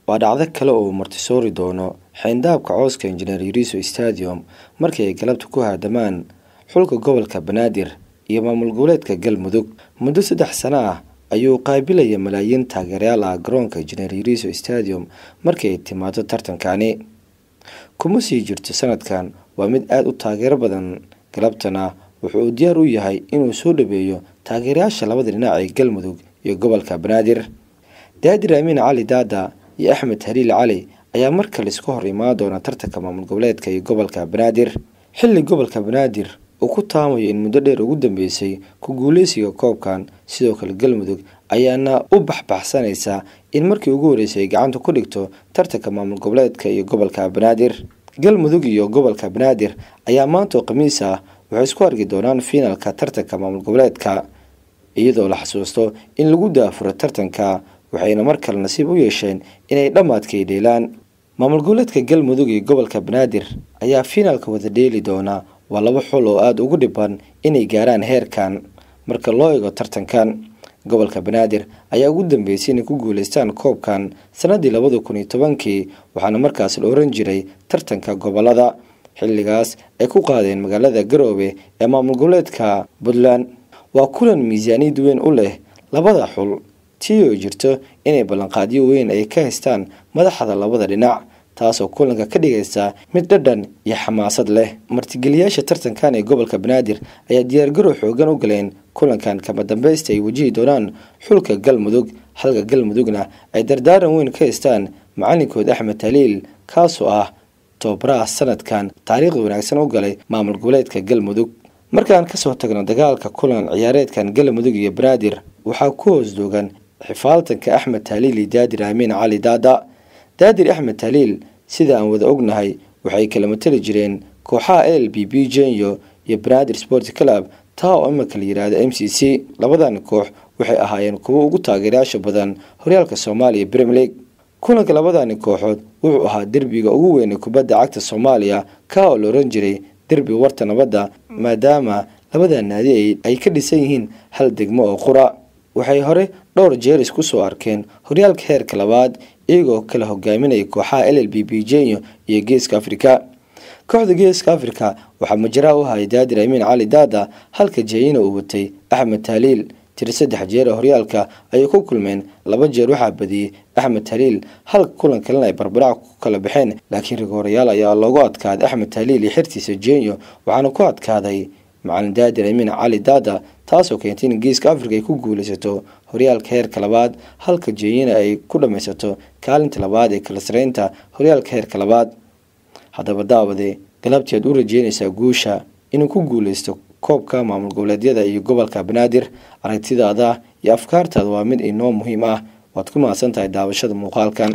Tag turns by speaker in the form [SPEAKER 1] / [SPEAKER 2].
[SPEAKER 1] waa dhacdo kale oo martisoori doono xeyndaabka cooska Engineer Yariso Stadium markii ay galabta ku haadamaan xulka gobolka Banaadir iyo maamul goboleedka Galmudug muddo 3 sano ah ayuu qaabilay malaayiin taageerayaal ah garoonka Engineer Yariso Stadium markii ay timaado tartankani kuma sii jirto sanadkan waa mid aad u taageero badan galabtana wuxuu diyaar u yahay inuu soo dhabeeyo taageerayaasha labada dhinac ee Galmudug iyo gobolka Banaadir Daadir Amiin Cali Daada iyo Axmed Haliil Cali ayaa markale isku hor imaan doona tartanka maamul goboleedka iyo gobolka Banaadir xilli gobolka Banaadir uu ku taamayo in muddo dheer ugu dambeysay ku guuleysiga koobkan sidoo kale Galmudug ayaana u baxsanaysa in markii ugu horeysay gacanta ku dhigto tartanka maamul goboleedka iyo gobolka Banaadir Galmudug iyo gobolka Banaadir ayaa maanta Khamiis ah waxay isku arki doonaan finalka tartanka maamul goboleedka iyadoo la xasuusto in lagu daafuro tartanka waxayna markale nasiib u yeesheen inay dhamaadkay dheelaan maamul goboleedka Galmudug iyo gobolka Banaadir ayaa finalka wada dheeli doona waa laba xul oo aad ugu dhiban inay gaaraan heerkan marka loo eego tartankan gobolka Banaadir ayaa ugu dambeysay inay ku guuleystaan koobkan sanadii 2010 waxaana markaas la oran jiray tartanka gobolada xilligaas ay ku qaadeen magaalada Garowe ee maamul goboleedka Puntland waa kulan miisaaniyad weyn u leh labada xul tiyo jirto inay ballanqaadyo weyn ay ka haystaan madaxda labada dhinac taasoo kulanka ka dhigaysa mid dhadhan iyo xamaasad leh martigeliyaasha tartankan ee gobolka Banaadir ayaa diyaar garow xoogan u galeen kulankan kama dambeystii ay wajihi doonaan xulka Galmudug halka Galmudugna ay dardaaran weyn ka haystaan macallinkooda Axmed Haliil kaasoo ah toobaraha sanadkan taariikh wanaagsan u galay maamul goboleedka Galmudug markaan ka soo tagno dagaalka kulan ciyaareedkan Galmudug iyo Banaadir waxaa ku hoos doogan xifaaltanka Axmed Haliil iyo Daadir Amiin Cali Daada Daadir Axmed Haliil sida aan wada ognahay waxay kala matali jireen kooxaha LBB Genyo iyo Banaadir Sport Club taa oo ama kala yiraahdo MCC labadan koox waxay ahaayeen kuwa ugu taageerayaasha badan horyaalka Soomaaliya Premier League kulanka labadan kooxood wuxuu ahaa derbiga ugu weyn ee kubadda cagta Soomaaliya ka oo la oran jiray derbi warta nabadda maadaama labada naadi ay ka dhisan yihiin hal degmo oo qura waxay hore dhowr jeer isku soo arkeen horyaalka heerka labaad iyagoo kala hogaaminaya kooxaha LLBB Genyo iyo Geeska Afrika kooxda Geeska Afrika waxaa majraa u hayay Daadir Amiin Cali Daada halka Jeyna uu watay Axmed Haliil tir 3 jeer horyaalka ay ku kulmeen 2 jeer waxaa badiyay Axmed Haliil halka kulan kalena ay barbarac ku kala baxeen laakiin rigoorayaal ayaa loogu adkaaday Axmed Haliil iyo xirtiisa Genyo waxaana ku adkaaday macallin Daadir Amiin Cali Daada taasoo keentay in Geeska Afrika ay ku guuleysato horyaalka heerka labaad halka Jeyna ay ku dhameysato kaalinta labaad ee kala sareynta horyaalka heerka labaad haddaba daawade galabteed u rajeynaysa guusha inuu ku guuleysto koobka maamul goboleedyada iyo gobolka Banaadir aragtidaada iyo afkaartaada waa mid inoo muhiim ah waad ku mahadsantahay daawashada muuqaalkan